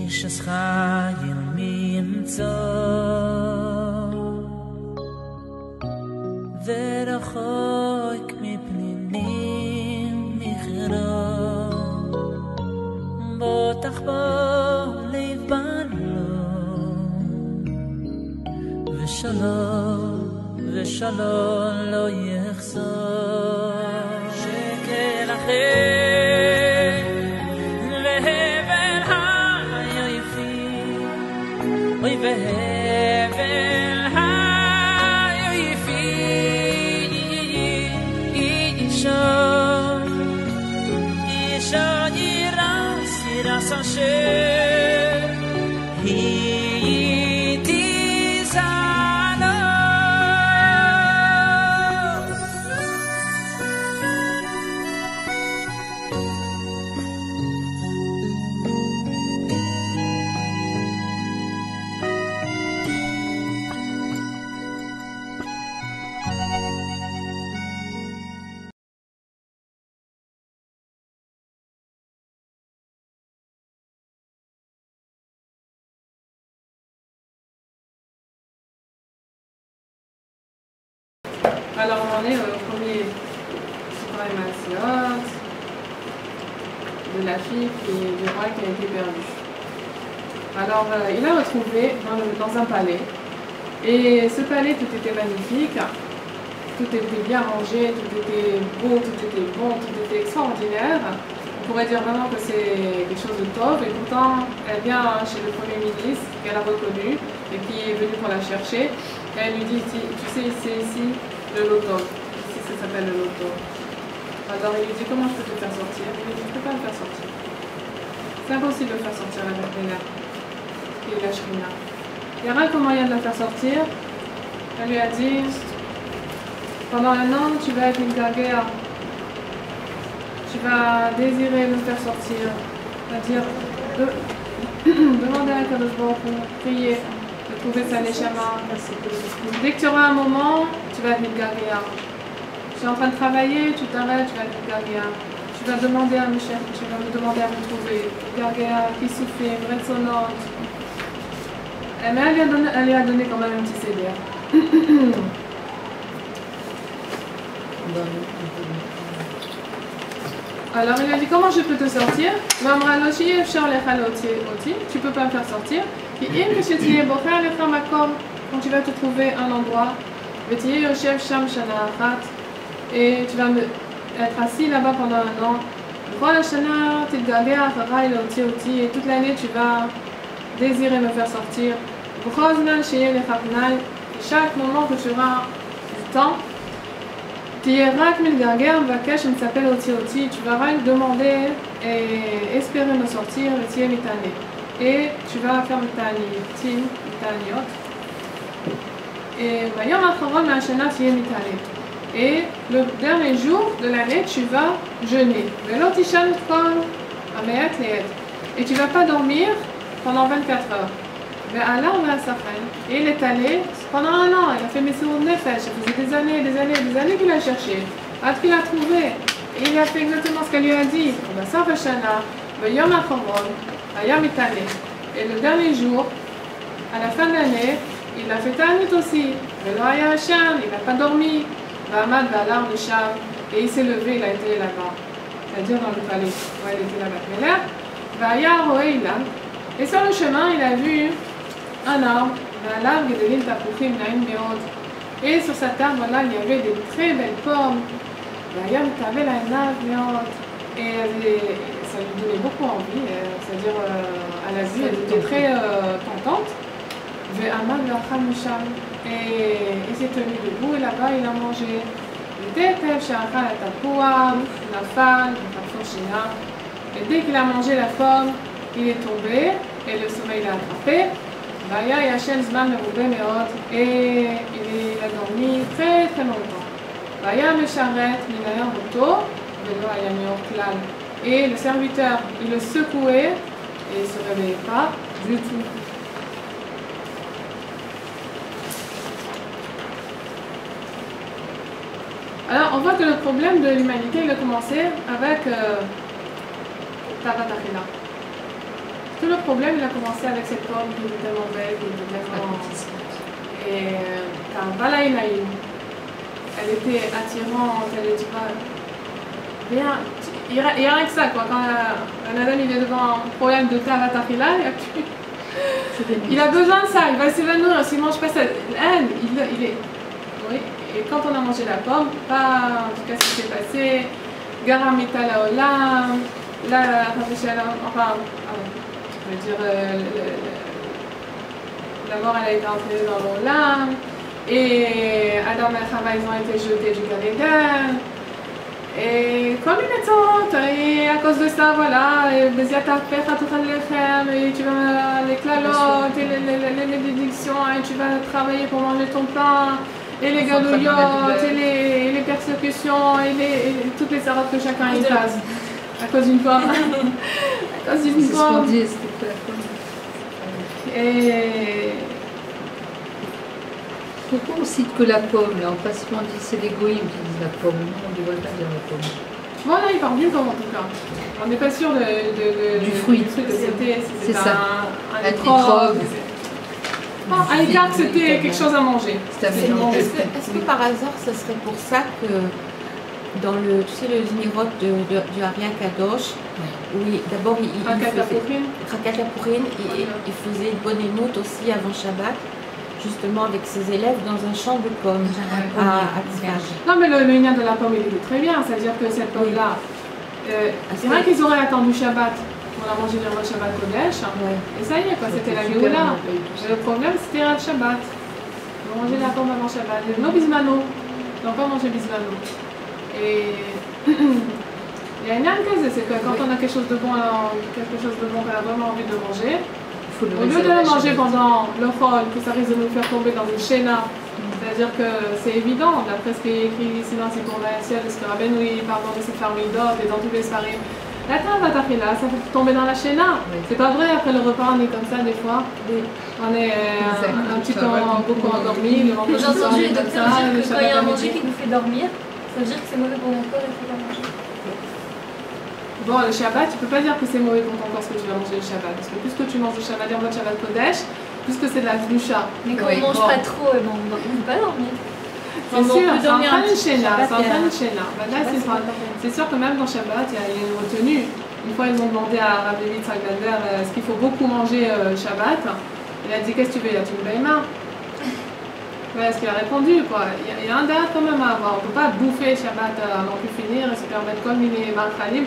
איש חיים ימצא ורחוק מפנינים מכרה בוטח בלב בלום ושלום לא יחזור שקל אחר והבל היפי אוי והבל היפי אישה ירס אשר היא תזענו Alors on est au premier Massiot de la fille du roi qui a été perdu. Alors il a retrouvé dans un palais et ce palais tout était magnifique, tout était bien rangé, tout était beau, tout était bon, tout était extraordinaire. On pourrait dire vraiment que c'est quelque chose de top et pourtant elle vient chez le premier ministre qu'elle a reconnu et qui est venu pour la chercher et elle lui dit tu sais c'est ici le loto, ici ça s'appelle le loto. Alors il lui dit comment je peux te faire sortir? Il lui dit je ne peux pas le faire sortir. C'est impossible de faire sortir la Bethléem qui est la Shrina. Il n'y a aucun moyen de la faire sortir. Elle lui a dit pendant un an tu vas être une guerre. Tu vas désirer me faire sortir. C'est-à-dire demander à Kadosh Baruch Hu, prier, de trouver sa neshama. Dès que tu auras un moment, tu vas être une guerrière. Tu es en train de travailler, tu t'arrêtes, tu vas être une guerrière. Tu vas demander à me chercher, tu vas me demander à me trouver. Guerrière qui souffle, résonnante. Mais elle lui a donné quand même un petit CD. Alors il a dit comment je peux te sortir? Tu peux pas me faire sortir. Quand tu vas te trouver un endroit, et tu vas être assis là-bas pendant un an. Et toute l'année tu vas désirer me faire sortir. Et chaque moment que tu auras du temps, tu vas demander et espérer me sortir et tu vas faire le taniot. Et le dernier jour de l'année, tu vas jeûner. Et tu ne vas pas dormir pendant 24 heures. Et il est allé pendant un an, il a fait Messirut Nefesh, ça faisait des années qu'il a cherché. Après il a trouvé, et il a fait exactement ce qu'elle lui a dit. Et le dernier jour, à la fin de l'année, il a fait Tanit aussi. Il n'a pas dormi. Et il s'est levé, il a été là-bas. C'est-à-dire dans le palais. Ouais, il était là-bas. Et sur le chemin, il a vu un arbre. Et sur cet arbre-là, il y avait des très belles pommes. Et ça lui donnait beaucoup envie. C'est-à-dire, à la vue, elle était très contente. Et il s'est tenu debout et là-bas, il a mangé. Et dès qu'il a mangé la pomme, il est tombé et le sommeil l'a attrapé. Et il a dormi très très longtemps. Et le serviteur, il le secouait et il ne se réveillait pas du tout. Alors on voit que le problème de l'humanité il a commencé avec Tavat Achila. tout le problème, il a commencé avec cette pomme qui était tellement belle, qui était tellement... Et Balaïnaïm, elle était attirante, elle était pas... Rien, il n'y a rien que ça, quoi. Quand un adam il est devant un problème de tavatachila, il a besoin de ça, il va s'évanouir. S'il ne mange pas ça, il est... Oui, et quand on a mangé la pomme, pas en tout cas ce qui s'est passé, Garamita la Olam, enfin, je veux dire, la mort elle a été entraînée dans l'Olam, et Adam et Chava ils ont été jetés du Gan Eden. Et comme une étante, et à cause de ça, voilà, et tu vas les clalotes, et les bénédictions, et tu vas travailler pour manger ton pain, et les galouillottes, et les persécutions, et toutes les erreurs que chacun y passe. À cause d'une pomme. À cause d'une pomme. C'est ce qu'on dit, c'était la pomme. Et... Pourquoi on cite que la pomme là? En principe on dit c'est les goïms qui disent la pomme, nous on ne devrait pas dire la pomme. Voilà, il parle d'une pomme en tout cas. On n'est pas sûr du fruit. C'est ça. Un étrog. Un écart, c'était quelque chose à manger. Est-ce que par hasard, ça serait pour ça que dans le, tu sais, le Zmirot du Arya Kadosh, oui, d'abord il faisait une bonne émoute aussi avant Shabbat, justement avec ses élèves dans un champ de pommes à Tzfat. Non mais le lien de la pomme il est très bien, c'est-à-dire que cette pomme-là, c'est vrai qu'ils auraient attendu Shabbat, on a mangé le Shabbat Kodesh, et ça y est, quoi, c'était la Géoula. Le problème c'était le Shabbat. Ils ont mangé la pomme avant Shabbat. Nos bismano, ils n'ont pas mangé bismano. Et il y a une chose, c'est que quand on a quelque chose de bon qu'on a vraiment envie de manger, au lieu de le manger pendant le chol, que ça risque de nous faire tomber dans une shéna, c'est-à-dire que c'est évident, d'après ce qui est écrit ici dans ces conversations, parce que Rabbeinu parle dans ces farmidot et dans tous les sparim, la tavatachila, ça fait tomber dans la shéna. C'est pas vrai, après le repas, on est comme ça des fois. On est un petit peu beaucoup endormi, le vendredi J'ai entendu les comme docteurs ça, dire le que quand il y a Shabbat à manger midi. qui nous fait dormir, ça veut dire que c'est mauvais pour notre corps et qu'il faut pas manger. Bon, le Shabbat, tu peux pas dire que c'est mauvais pour ton corps ce que tu vas manger le Shabbat. Parce que plus que tu manges le Shabbat, le Shabbat Kodesh, plus que c'est de la gloucha. Mais quand on mange pas trop, on ne peut pas dormir. C'est sûr, c'est en train de Shéna. C'est sûr que même dans Shabbat, il y a une retenue. Une fois, ils ont demandé à Rabbi Yitzhak Ben-Der est-ce qu'il faut beaucoup manger Shabbat. Il a dit qu'est-ce que tu veux, il a dit une baïma. Ouais, ce qu'il a répondu, quoi. Il y a un date quand même à avoir. On ne peut pas bouffer Shabbat avant de finir et se permettre comme il est Marchalim.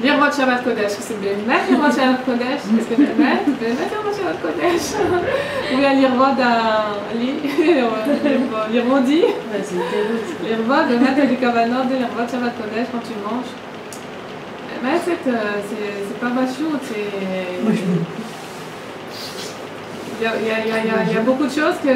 Lire votre Shabbat Kodesh, c'est bien mettre lire votre Shabbat Kodesh, est-ce que c'est bien mettre lire votre Shabbat Kodesh. Ou bien lire votre lire Modi, lire votre, mettre du kavanot, lire votre Shabbat Kodesh quand tu manges. Mais c'est pas bachout, c'est... Il y a beaucoup de choses que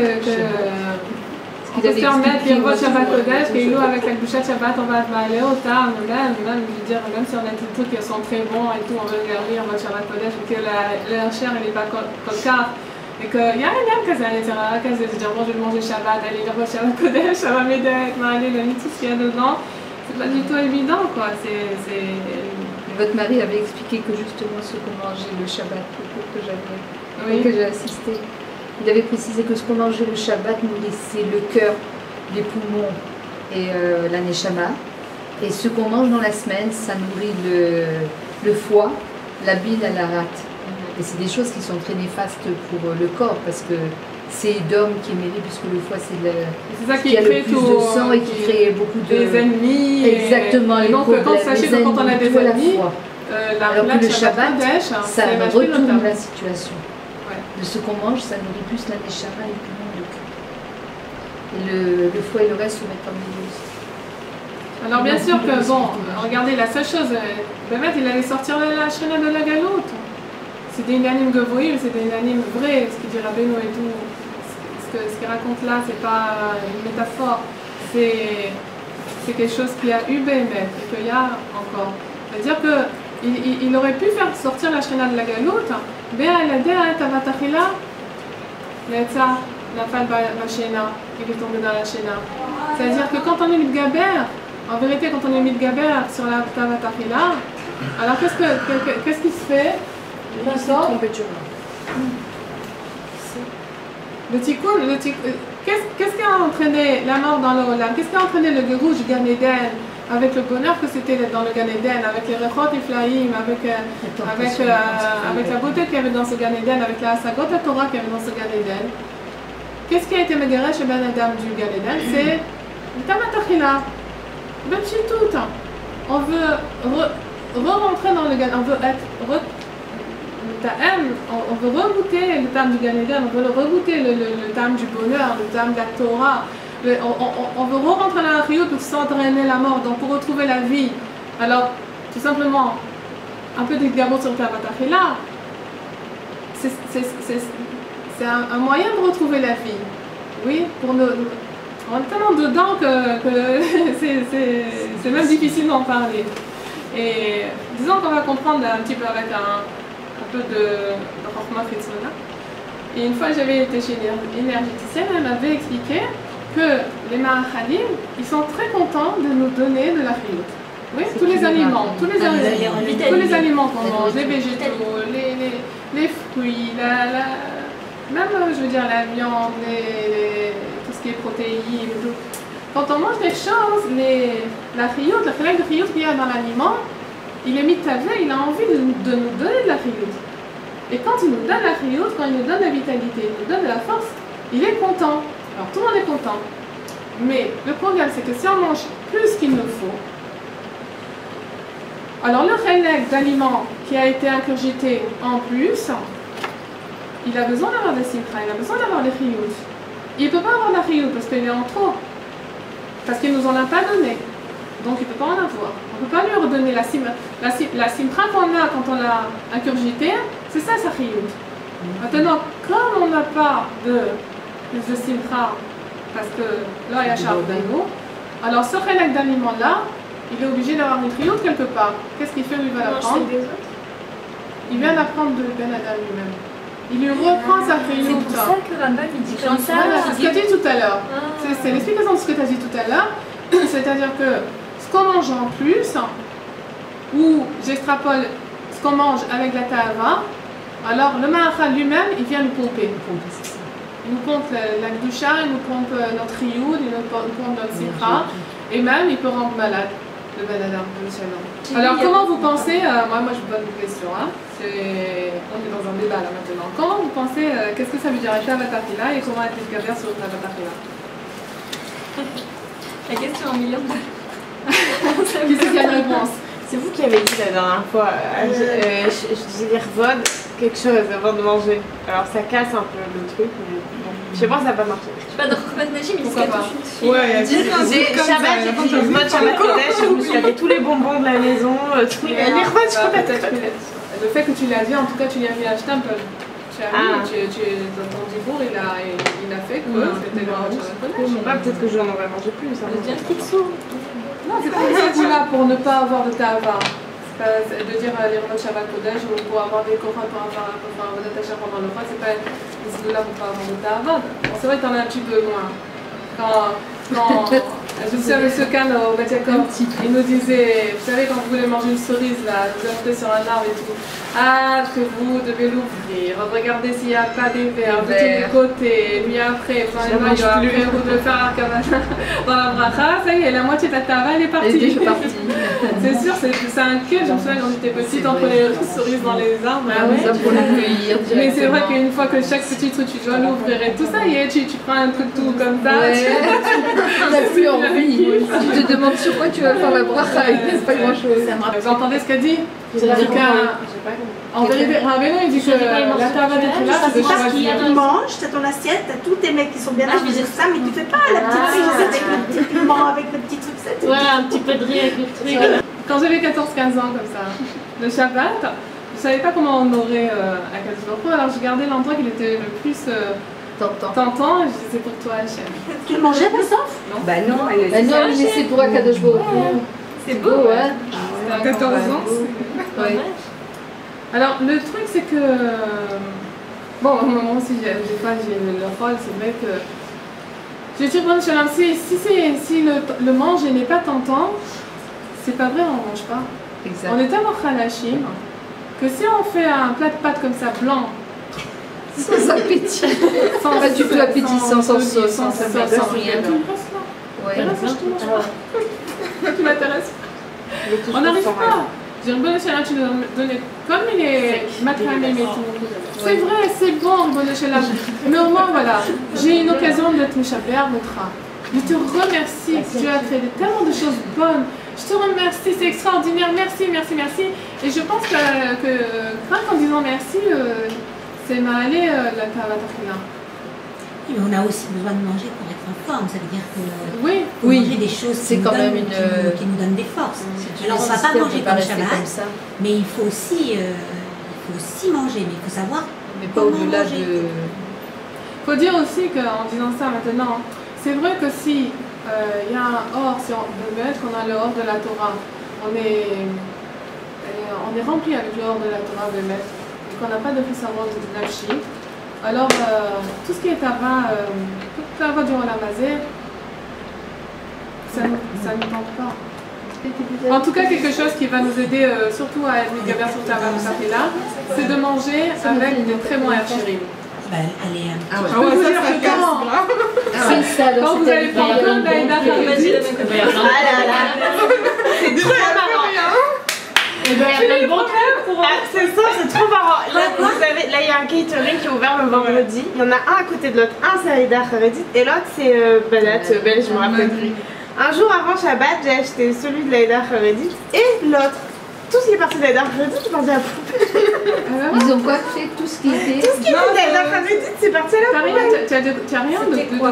on peut se permettre lire votre Shabbat Kodesh, et nous avec la bouchette Shabbat, on va aller au terme, même, je veux dire, même si on a des trucs qui sont très bons et tout, on veut lire votre Shabbat Kodesh, et que la chair elle n'est pas colcard, et qu'il y a rien que ça, je vais dire, bon, je vais manger Shabbat, allez lire votre Shabbat Kodesh, ça va m'aider avec ma allée, tout ce qu'il y a dedans, c'est pas du tout évident, quoi, Votre mari avait expliqué que justement ce qu'on mangeait le Shabbat, que j'ai assisté, il avait précisé que ce qu'on mangeait le Shabbat nourrissait le cœur, les poumons et la neshama. Et ce qu'on mange dans la semaine, ça nourrit le foie, la bile et la rate. Et c'est des choses qui sont très néfastes pour le corps parce que c'est d'homme qui est mêlé puisque le foie c'est ça qui a le plus de sang et qui crée beaucoup de... Des ennemis. Exactement, les donc problèmes, sachez que quand on a des ennemis, alors que le Shabbat, ça retourne la situation. Ouais. De ce qu'on mange, ça nourrit plus la neshama et les poumons de cœur. Et le foie et le reste se mettent en milieu aussi. Alors bien sûr que, bon, regardez, la seule chose, Bémet, il allait sortir la shrina de la galoute. C'était une anime Gavoïl, c'était une anime vraie, ce qu'il dit Rabbeinu et tout. Ce qu'il raconte là, c'est pas une métaphore, c'est quelque chose qui a eu Bémet et qu'il y a encore. C'est-à-dire qu'il aurait pu faire sortir la shrina de la galoute, mais elle a dit à Tavatachila, la femme Bashena, il est tombé dans la shéna. C'est-à-dire que quand on est mitgaber, en vérité, quand on est mitgaber sur la Tavatachila, alors qu'est-ce qui se fait? D'accord. Le tikkun, qu'est-ce qui a entraîné la mort dans l'Olam? Qu'est-ce qui a entraîné le Gerouj du Gan Eden avec le bonheur que c'était dans le Gan Eden, avec les Rechot Iflaïm, avec la beauté qu'il y avait dans ce Gan Eden, avec la Sagot à Torah qu'il y avait dans ce Gan Eden? Qu'est-ce qui a été Megereh chez Ben Adam du Gan Eden? C'est le Tamat Achila. Ben tout. On veut re-rentrer dans le Gan, on veut être on veut regoûter le tam du Gan Eden, on veut regoûter le tam du bonheur, le tam de la Torah. On veut re-rentrer dans la Chiyut pour s'entraîner la mort, donc pour retrouver la vie. Alors, tout simplement, un peu d'Igabot sur le Tamat Achila, c'est un moyen de retrouver la vie. Oui, pour nous. On est tellement dedans que c'est même difficile d'en parler. Et disons qu'on va comprendre un petit peu avec un peu de Chokhma Chitzona. Et une fois j'avais été chez une énergéticienne, elle m'avait expliqué que les Mahachalim, ils sont très contents de nous donner de la chiyut. Oui, tous les aliments, tous les aliments qu'on mange, les végétaux, les fruits, même je veux dire la viande, tout ce qui est protéines, tout. Quand on mange des choses, la chiyut, la flaque de chiyut qu'il y a dans l'aliment, il est mitavé, il a envie de nous donner de la chiyut. Et quand il nous donne la chiyut, quand il nous donne la vitalité, il nous donne de la force, il est content. Alors tout le monde est content. Mais le problème, c'est que si on mange plus qu'il ne faut, alors le chélek d'aliments qui a été ingurgité en plus, il a besoin d'avoir des simcha, il a besoin d'avoir des chiyut. Il ne peut pas avoir la chiyut parce qu'il est en trop. Parce qu'il ne nous en a pas donné. Donc il ne peut pas en avoir. On ne peut pas lui redonner la simcha qu'on a quand on l'a ingurgité, c'est ça sa chiyut. Maintenant, comme on n'a pas de simcha, parce que là il y a charbonneau, alors ce chélek d'aliment-là, il est obligé d'avoir une chiyut quelque part. Qu'est-ce qu'il fait? Il va l'apprendre. Il vient d'apprendre de Ben Adam lui-même. Il lui reprend sa chiyut. C'est pour ça que Rambam il dit comme ça. Voilà, c'est ce que tu as dit tout à l'heure. C'est l'explication de ce que tu as dit tout à l'heure. C'est-à-dire que ce qu'on mange en plus, ou j'extrapole ce qu'on mange avec la ta'ava, alors le Mahachal lui-même, il vient nous pomper. Il nous pompe la gdusha, il nous pompe notre chiyut, il nous pompe notre simcha, et même il peut rendre malade le Ben Adam. Alors comment vous pensez, moi je vous pose une question, hein, on est dans un débat là maintenant, comment vous pensez, qu'est-ce que ça veut dire Tavat Achila et comment être escalaire sur Tavat Achila? La question en million de... Qui c'est qui a une réponse? C'est vous qui avez dit la dernière fois, je disais les revod, quelque chose avant de manger. Alors ça casse un peu le truc, mais bon, je sais pas si ça va pas marcher. Je sais pas, dans Chokhmat Najim, il dit Pourquoi pas? Ouais, Shabbat, j'ai fait le mode Shabbat Kodesh, je me suis fait tous les bonbons de la maison, tous les revod sur la tête. Le fait que tu l'as dit, en tout cas tu lui as mis un stempel. Dans ton dibour, il a fait que c'était le mode Shabbat Kodesh. Je sais pas, peut-être que j'en aurais mangé plus. Non, c'est pas ça que là pour ne pas avoir de ta'ava. C'est de dire les remots Shabbat Kodesh ou pour avoir des cochons pour avoir un attaché pendant le repas, c'est pas des là pour pas avoir de ta'ava. Bon, c'est vrai que t'en as un petit peu moins. Quand je me souviens de ce Khan au Batiakov, il nous disait, vous savez, quand vous voulez manger une cerise, là, vous montez sur un arbre et tout, que vous devez l'ouvrir, regardez s'il n'y a pas des vers de tous les côtés, puis après, vous devez faire dans la bracha, ça y est, la moitié de la tava, elle est partie. C'est sûr, c'est un kill, je me souviens quand j'étais petite, entre les cerises dans les arbres. Mais c'est vrai qu'une fois que chaque petit truc, tu dois l'ouvrir et tout ça, y est, tu prends un truc tout comme ça. Tu n'as plus envie. Tu te demandes sur quoi tu vas faire la bracha, il ne reste pas grand-chose. Vous entendez ce qu'elle dit? En vérité, Rabbeinu, il dit que la tava de là, c'est de choisir. Tu manges, tu as ton assiette, tu as tous tes mecs qui sont bien habillés sur ça, mais tu fais pas la petite frise avec le petit piment, avec le petit truc. Ouais, un petit peu de riz avec le truc. Quand j'avais 14-15 ans comme ça, le Shabbat, je ne savais pas comment honorer à Kadosh, alors je gardais l'endroit qui était le plus tentant, et je disais c'est pour toi Hachem. Tu le mangeais pas sauf? Non. Bah non, mais c'est pour Akadosh Baruch Hu. C'est beau, ouais. C'était à 14 ans. Ouais. Alors le truc c'est que, bon moi aussi des fois j'ai le rôle, c'est vrai que je dis bon Shalom, si le manger n'est pas tentant, c'est pas vrai, on ne mange pas. Exact. On est tellement khalashim que si on fait un plat de pâtes comme ça, blanc, Sans appétit. Pas du tout appétissant, sans sauce, sans rien. Tu me passes là? Ouais. Là, ça, je te mange pas. Tu m'intéresses. On n'arrive pas. J'ai une bonne chaleur, tu nous donnes comme les macramés et tout. C'est vrai, c'est bon, bonne chaleur. Mais au moins, voilà, j'ai une occasion de te méchaper à votre âme. Je te remercie, tu as fait tellement de choses bonnes. Je te remercie, c'est extraordinaire. Merci, merci, merci. Et je pense que rien qu'en disant merci, c'est m'a allé la tavatafina. Mais on a aussi besoin de manger pour être en forme, ça veut dire que Oui, faut manger des choses c'est quand même qui nous donnent des forces. Alors on ne va pas manger comme Shabbat, ça. mais il faut aussi manger, mais il faut savoir Mais pas comment au-delà manger. de. il faut dire aussi qu'en disant ça maintenant, c'est vrai que si il y a un or, si on veut mettre, on a le or de la Torah, on est rempli avec le or de la Torah de mettre, et qu'on n'a pas de savoir de Nafshi. Alors, tout ce qui est Tava, toute Tava du Olamazé, ça ne tente pas. En tout cas, quelque chose qui va nous aider, surtout à être Gaber sur Tava là, c'est de manger avec des très bons Herchirim. Bah, elle est un petit Je peux vous dire que C'est ça, quand vous allez prendre comme d'Aïda Kharedit, C'est trop marrant. C'est ça, c'est trop marrant. Là, vous savez, là, il y a un catering qui est ouvert le vendredi. Il y en a un à côté de l'autre. Un, c'est Aïda Kharedit et l'autre, c'est Balat belge, je me rappelle plus. Un jour avant Shabbat, j'ai acheté celui de l'Aïda Kharedit et l'autre. Tout ce qui est parti de l'Aïda Kharedit, je pensais à la poubelle. Ils ont quoi fait tout ce qui était. Tout ce qui est de l'Aïda Kharedit, c'est parti à la poubelle. t'as rien de quoi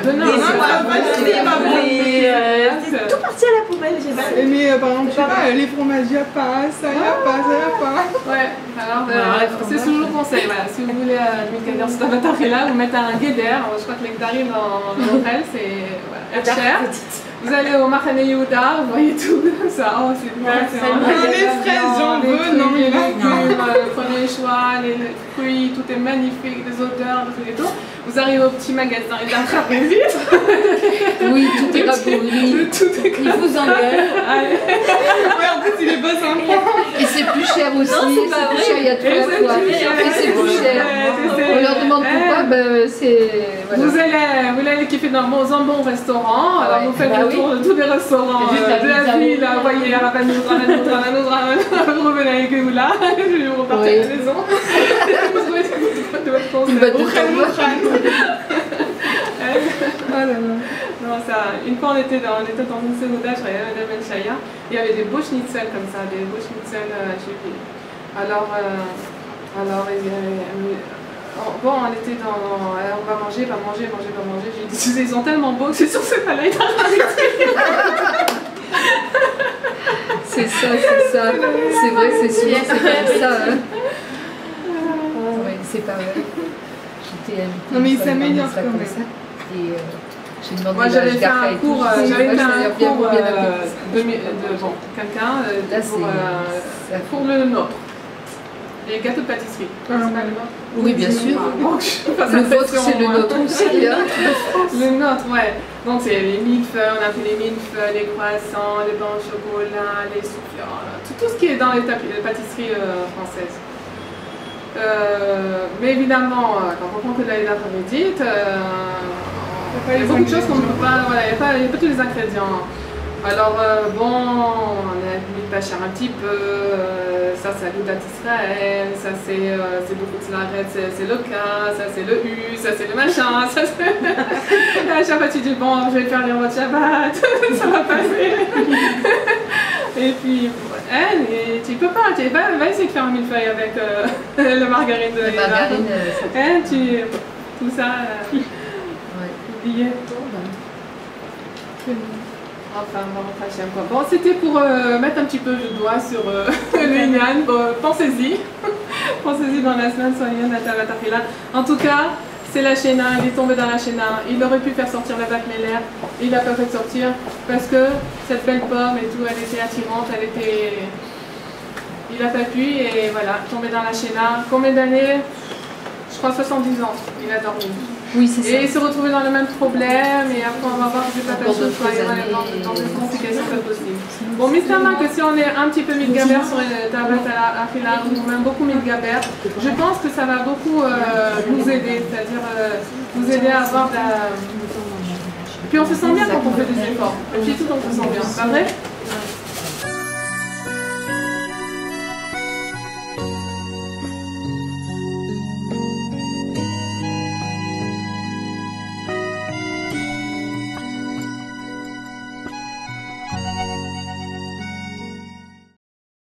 donner. C'est tout parti à la poubelle, j'ai pas vu. Mais par exemple, je sais pas, les fromages, il n'y a pas, ça y a pas, ça y a pas. Ouais, alors c'est toujours conseil. Voilà. Si vous voulez Gaber sur Tavatafila, vous mettez un guéder. Je crois que les Gdarim dans l'hôtel, c'est cher. Vous allez au Machane Yehuda, vous voyez tout ça. Oh, c'est bon, Les fraises, j'en veux, non mais là. Prenez les choix, les fruits, tout est magnifique, les odeurs, tout et tout. Vous arrivez au petit magasin et d'attraper vite. Oui, tout est rabougri. Il vous engueule. Ouais, en plus, il est pas sympa. Et c'est plus cher aussi. c'est pas plus vrai. cher, il y a tout à la fois. Et c'est plus cher. On leur demande pourquoi, ben c'est. Voilà. Vous allez kiffer dans un bon restaurant. Alors vous faites le tour de tous les restaurants de la ville. Vous voyez, Rabanouz, vous revenez avec vous là. Je vais vous repartir à la maison. Vous trouvez de votre conseil. Une boîte de tambour. Non, ça, une fois on était dans une sénoda, je regardais Madame El Shaya, il y avait des beaux schnitzel comme ça, des beaux schnitzel chez. Alors, bon, on était dans. On va manger. J'ai dit, ils sont tellement beaux que c'est sûr que c'est pas là. C'est ça. C'est vrai, c'est sûr, c'est comme ça. Hein. Ouais, c'est pas vrai. J'étais invitée. Non, mais il une fois à s'améliore ça quand comme même. ça. Et j'ai demandé Moi j'avais fait un cours, de quelqu'un pour le nôtre. Les gâteaux de pâtisserie. C'est pas le nôtre. Oui, bien sûr. Le Le vôtre, c'est le nôtre aussi. Hein. Le nôtre, ouais. Donc c'est les millefeuilles, on a fait les millefeuilles, les croissants, les pains au chocolat, les souffleurs, tout ce qui est dans les pâtisseries françaises. Mais évidemment, quand on prend que de la Kharedit, il y a beaucoup de choses qu'on ne peut pas, voilà, il n'y a pas tous les ingrédients. Alors bon, on a mis pas cher un petit peu, ça c'est Agudat Israël, ça c'est beaucoup de Slaret, c'est le cas, ça c'est le U, ça c'est le machin, ça c'est... À chaque fois tu dis bon, je vais faire les rois de Shabbat, ça va passer. Et puis, et tu peux pas, va essayer de faire un millefeuille avec le margarine de La margarine, tout ça, oublié. Enfin, on va rentrer à Hachem, quoi. Bon, c'était pour mettre un petit peu le doigt sur le Inyan. Bon, pensez-y. Pensez-y dans la semaine sur Inyan Atavatafila. En tout cas, c'est la Shéna, il est tombé dans la Shéna. Il aurait pu faire sortir la Bat Meler. Il n'a pas fait sortir parce que cette belle pomme et tout, elle était attirante, il n'a pas pu et voilà, tombé dans la Shéna. Combien d'années? Je crois 70 ans, il a dormi. Oui, c'est ça. Et se retrouver dans le même problème, et après on va voir que c'est pas quelque chose, il va y avoir dans des complications pas possibles. Bon, Mislama, que si on est un petit peu Midgaber sur une tablette à Khila, ou même beaucoup Midgaber, je pense que ça va beaucoup nous aider, c'est-à-dire nous aider à avoir de la... Puis on se sent bien quand on fait des efforts, et puis tout on se sent bien, pas vrai?